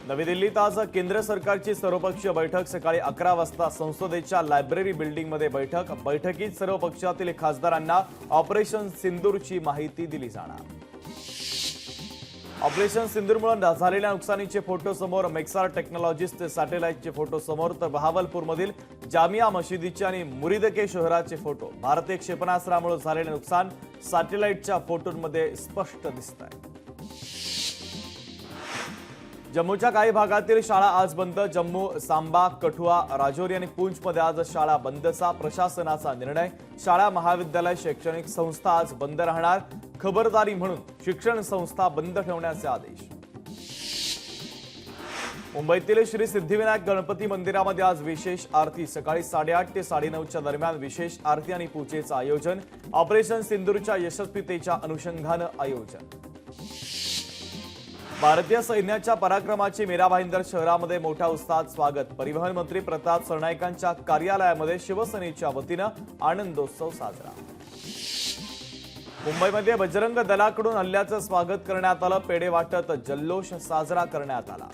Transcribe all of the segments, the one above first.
नवी दिल्लीत आज केंद्र सरकारची सर्वपक्षीय बैठक सकाळी 11 वाजता संसदेच्या लायब्ररी बिल्डिंगमध्ये बैठकीत सर्व पक्षातील खासदारांना ऑपरेशन सिंदूरची माहिती दिली जाणार। ऑपरेशन सिंदूरमुळे झालेल्या नुकसानीचे फोटो समोर, मेक्सार टेक्नॉलॉजीजचे सॅटेलाइटचे फोटो समोर, तर बहावलपूरमधील जामिया मशिदीचे आणि मुरीदके शहराचे फोटो। भारतीय क्षेपणास्त्रामुळे झालेले नुकसान सॅटेलाइटच्या फोटोंमध्ये स्पष्ट दिसतंय। जम्मूच्या काही भागातील शाळा आज बंद। जम्मू, सांबा, कठुआ, राजौरी आणि पूंछमध्ये आज शाळा बंदचा प्रशासनाचा निर्णय। शाळा, महाविद्यालय, शैक्षणिक संस्था आज बंद राहणार। खबरदारी म्हणून शिक्षण संस्था बंद ठेवण्याचे आदेश। मुंबईतील श्री सिद्धिविनायक गणपती मंदिरामध्ये आज विशेष आरती। सकाळी 8:30 ते 9:30च्या दरम्यान विशेष आरती आणि पूजेचं आयोजन। ऑपरेशन सिंदूरच्या यशस्वीतेच्या अनुषंगानं आयोजन। भारतीय सैन्याच्या पराक्रमाचे मीरा भाईंदर शहरामध्ये मोठ्या उत्साहात स्वागत। परिवहन मंत्री प्रताप सरनाईकांच्या कार्यालयामध्ये शिवसेनेच्या वतीनं आनंदोत्सव साजरा। मुंबईमध्ये बजरंग दलाकडून हल्ल्याचं स्वागत करण्यात आलं। पेढे वाटत जल्लोष साजरा करण्यात आला।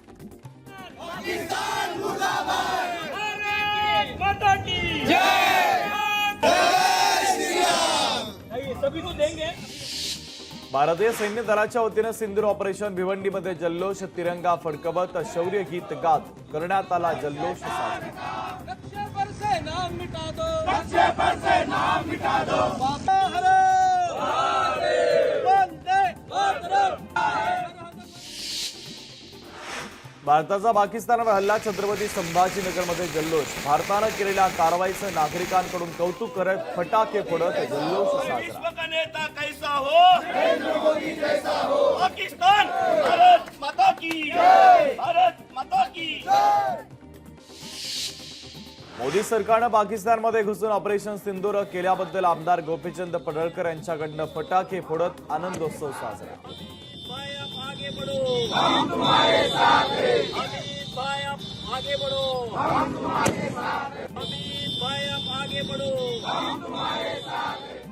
भारतीय सैन्य दलाच्या वतीनं सिंदूर ऑपरेशन भिवंडीमध्ये जल्लोष। तिरंगा फडकवत शौर्य गीत गात करण्यात आला जल्लोष साजरा। भारताचा पाकिस्तानवर हल्ला, छत्रपती संभाजीनगरमध्ये जल्लोष। भारतानं केलेल्या कारवाईचं नागरिकांकडून कौतुक करत फटाके फोडत जल्लोष साजरा। मोदी सरकारनं पाकिस्तानमध्ये घुसून ऑपरेशन सिंदूर केल्याबद्दल आमदार गोपीचंद पडळकर यांच्याकडनं फटाके फोडत आनंदोत्सव साजरा। आगे बढ़ो, हम तुम्हारे साथ हैं। अमित भाई आप आगे बढ़ो, हम तुम्हारे साथ हैं। अमित भाई आप आगे बढ़ो, हम तुम्हारे साथ हैं।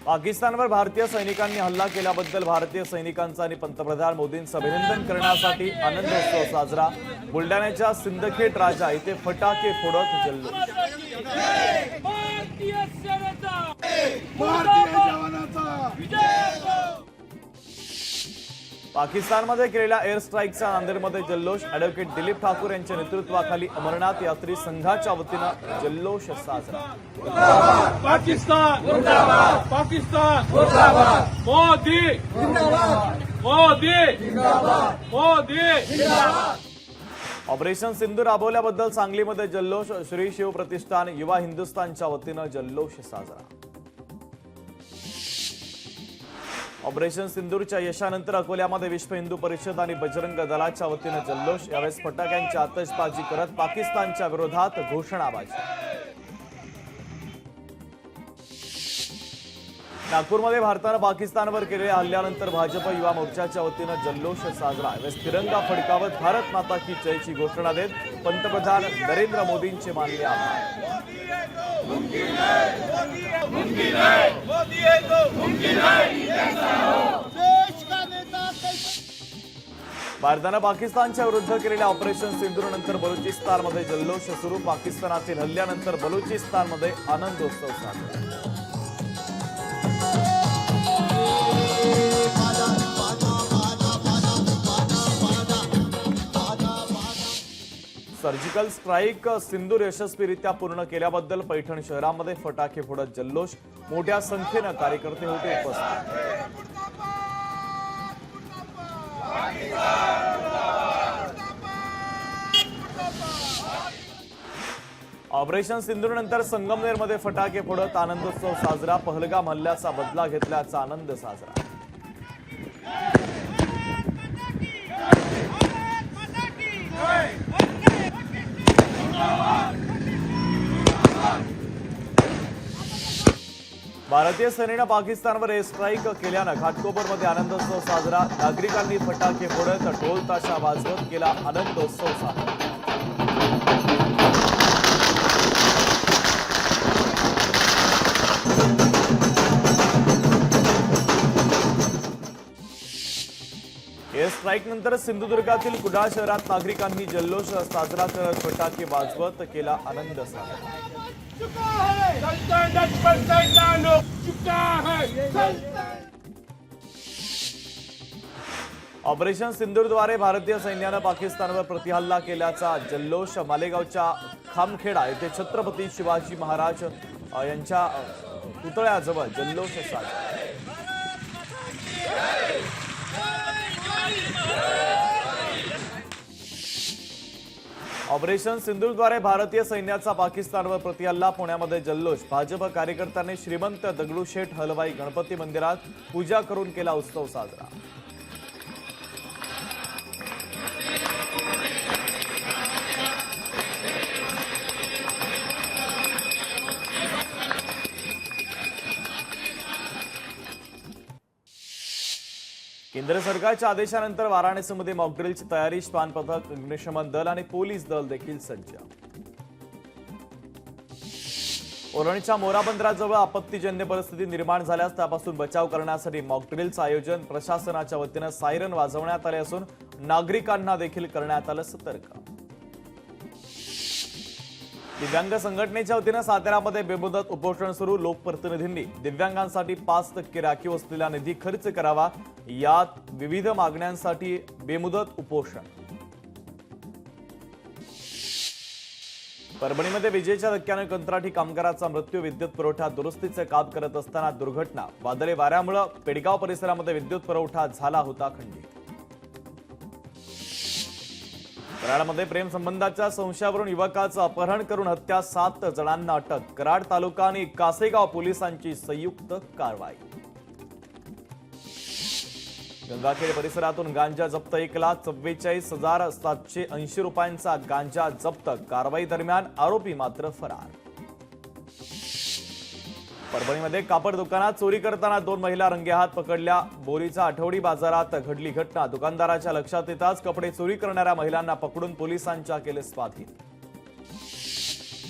पाकिस्तानवर भारतीय सैनिकांनी हल्ला केल्याबद्दल भारतीय सैनिकांचं आणि पंतप्रधान मोदींचं अभिनंदन करण्यासाठी आनंदोत्सव साजरा। बुलढाण्याच्या सिंदखेड राजा इथे फटाके फोडत जल्लोष। पाकिस्तानमध्ये केलेल्या एअर स्ट्राईकचा नांदेडमध्ये जल्लोष। ॲडव्होकेट दिलीप ठाकूर यांच्या नेतृत्वाखाली अमरनाथ यात्री संघाच्या वतीनं जल्लोष साजरा। पाकिस्तान जिंदाबाद, पाकिस्तान जिंदाबाद, मोदी जिंदाबाद, मोदी जिंदाबाद, मोदी जिंदाबाद। ऑपरेशन सिंधू राबवल्याबद्दल सांगलीमध्ये जल्लोष। श्री शिव प्रतिष्ठान युवा हिंदुस्थानच्या वतीनं जल्लोष साजरा। ऑपरेशन सिंदूरच्या यशानंतर अकोल्यामध्ये विश्व हिंदू परिषद आणि बजरंग दलाच्या वतीनं जल्लोष। यावेळेस फटाक्यांची आतषबाजी करत पाकिस्तानच्या विरोधात घोषणाबाजी। नागपूरमध्ये भारतानं पाकिस्तानवर केलेल्या हल्ल्यानंतर भाजप युवा मोर्चाच्या वतीनं जल्लोष साजरा। यावेळेस तिरंगा फडकावत भारत माता की जयची घोषणा देत पंतप्रधान नरेंद्र मोदींचे मानले आभार। भारतानं पाकिस्तानच्या विरुद्ध केलेल्या ऑपरेशन सिंधूरनंतर बलुचिस्तानमध्ये जल्लोष सुरू। पाकिस्तानातील हल्ल्यानंतर बलुचिस्तानमध्ये आनंदोत्सव साजरा। सर्जिकल स्ट्राईक सिंदूर यशस्वीरित्या पूर्ण केल्याबद्दल पैठण शहरामध्ये फटाके फोडत जल्लोष। मोठ्या संख्येनं कार्यकर्ते होते उपस्थित। ऑपरेशन सिंदूरनंतर संगमनेरमध्ये फटाके फोडत आनंदोत्सव साजरा। पहलगाम हल्ल्याचा बदला घेतल्याचा आनंद साजरा। भारतीय सेनेनं पाकिस्तानवर एअर स्ट्राईक केल्यानं घाटकोपरमध्ये आनंदोत्सव साजरा। नागरिकांनी फटाके फोडत ढोल ताशा वाजवत केला आनंदोत्सव साजरा। एअर स्ट्राईकनंतर सिंधुदुर्गातील कुडाळ शहरात नागरिकांनी जल्लोष साजरा करत फटाके वाजवत केला आनंद साजरा. ऑपरेशन सिंदूरद्वारे भारतीय सैन्यानं पाकिस्तानवर प्रतिहल्ला केल्याचा जल्लोष. मालेगावच्या खामखेडा येथे छत्रपती शिवाजी महाराज यांच्या पुतळ्याजवळ जल्लोष साजरा. ऑपरेशन सिंदूरद्वारे भारतीय सैन्याचा पाकिस्तानवर प्रतिहल्ला. पुण्यामध्ये जल्लोष. भाजप कार्यकर्त्यांनी श्रीमंत दगडूशेठ हलवाई गणपती मंदिरात पूजा करून केला उत्सव साजरा. केंद्र सरकारच्या आदेशानंतर वाराणसीमध्ये मॉकड्रिलची तयारी. श्वान पथक, अग्निशमन दल आणि पोलीस दल देखील सज्ज. ओरणच्या मोरा बंदराजवळ आपत्तीजन्य परिस्थिती निर्माण झाल्यास त्यापासून बचाव करण्यासाठी मॉकड्रिलचं आयोजन. प्रशासनाच्या वतीनं सायरन वाजवण्यात आले असून नागरिकांना देखील करण्यात आलं सतर्क. दिव्यांग संघटनेच्या वतीनं साताऱ्यामध्ये बेमुदत उपोषण सुरू. लोकप्रतिनिधींनी दिव्यांगांसाठी 5% राखीव असलेला निधी खर्च करावा. यात विविध मागण्यांसाठी बेमुदत उपोषण. परभणीमध्ये विजेच्या धक्क्यानं कंत्राटी कामगाराचा मृत्यू. विद्युत पुरवठा दुरुस्तीचे काम करत असताना दुर्घटना. वादळी वाऱ्यामुळे पेडगाव परिसरामध्ये विद्युत पुरवठा झाला होता खंडित. कराडमध्ये प्रेमसंबंधाच्या संशयावरून युवकाचं अपहरण करून हत्या. 7 जणांना अटक. कराड तालुका आणि कासेगाव पोलिसांची संयुक्त कारवाई. गंगाखेड परिसरातून गांजा जप्त. 1,44,780 रुपयांचा गांजा जप्त. कारवाई दरम्यान आरोपी मात्र फरार. परभणीमध्ये कापड दुकानात चोरी करताना 2 महिला रंगेहात पकडल्या. बोरीचा आठवडी बाजारात घडली घटना. दुकानदाराच्या लक्षात येताच कपडे चोरी करणाऱ्या महिलांना पकडून पोलिसांच्या केले स्वाधीन.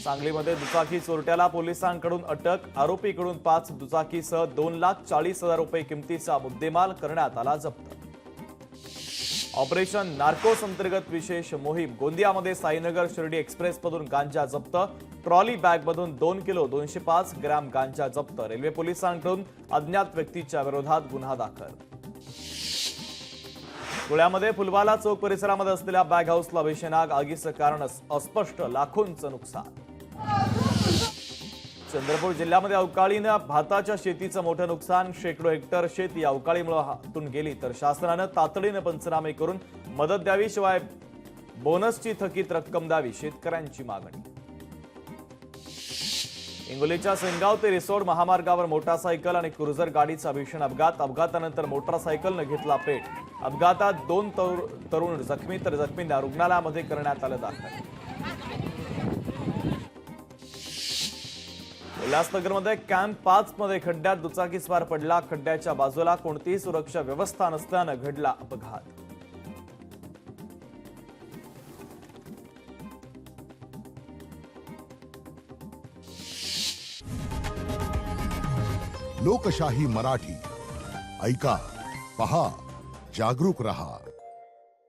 सांगलीमध्ये दुचाकी चोरट्याला पोलिसांकडून अटक. आरोपीकडून 5 दुचाकीसह 2,40,000 रुपये किमतीचा मुद्देमाल करण्यात आला जप्त. ऑपरेशन नार्कोस अंतर्गत विशेष मोहीम. गोंदियामध्ये साईनगर शिर्डी एक्सप्रेसमधून गांजा जप्त. ट्रॉली बॅगमधून 2 किलो 205 ग्रॅम गांजा जप्त. रेल्वे पोलिसांकडून अज्ञात व्यक्तीच्या विरोधात गुन्हा दाखल. धुळ्यामध्ये फुलवाला चौक परिसरामध्ये असलेल्या बॅग हाऊसला भीषण आग. आगीचं कारण अस्पष्ट. लाखोंचं नुकसान. चंद्रपूर जिल्ह्यामध्ये अवकाळीनं भाताच्या शेतीचं मोठं नुकसान. शेकडो हेक्टर शेती अवकाळीमुळे हातून गेली तर शासनानं तातडीनं पंचनामे करून मदत द्यावी. शिवाय बोनसची थकीत रक्कम द्यावी. शेतकऱ्यांची मागणी. हिंगोलीच्या सेनगाव ते रिसोड महामार्गावर मोटारसायकल आणि क्रुझर गाडीचा भीषण अपघात. अपघातानंतर मोटारसायकलनं घेतला पेट. अपघातात 2 तरुण जखमी तर जखमींना रुग्णालयामध्ये करण्यात आलं दाखल. उल्हासनगरमध्ये कॅम्प 5 मध्ये खड्ड्यात दुचाकीस्वार पडला. खड्ड्याच्या बाजूला कोणतीही सुरक्षा व्यवस्था नसल्यानं घडला अपघात. लोकशाही मराठी ऐका, पहा, जागरूक रहा.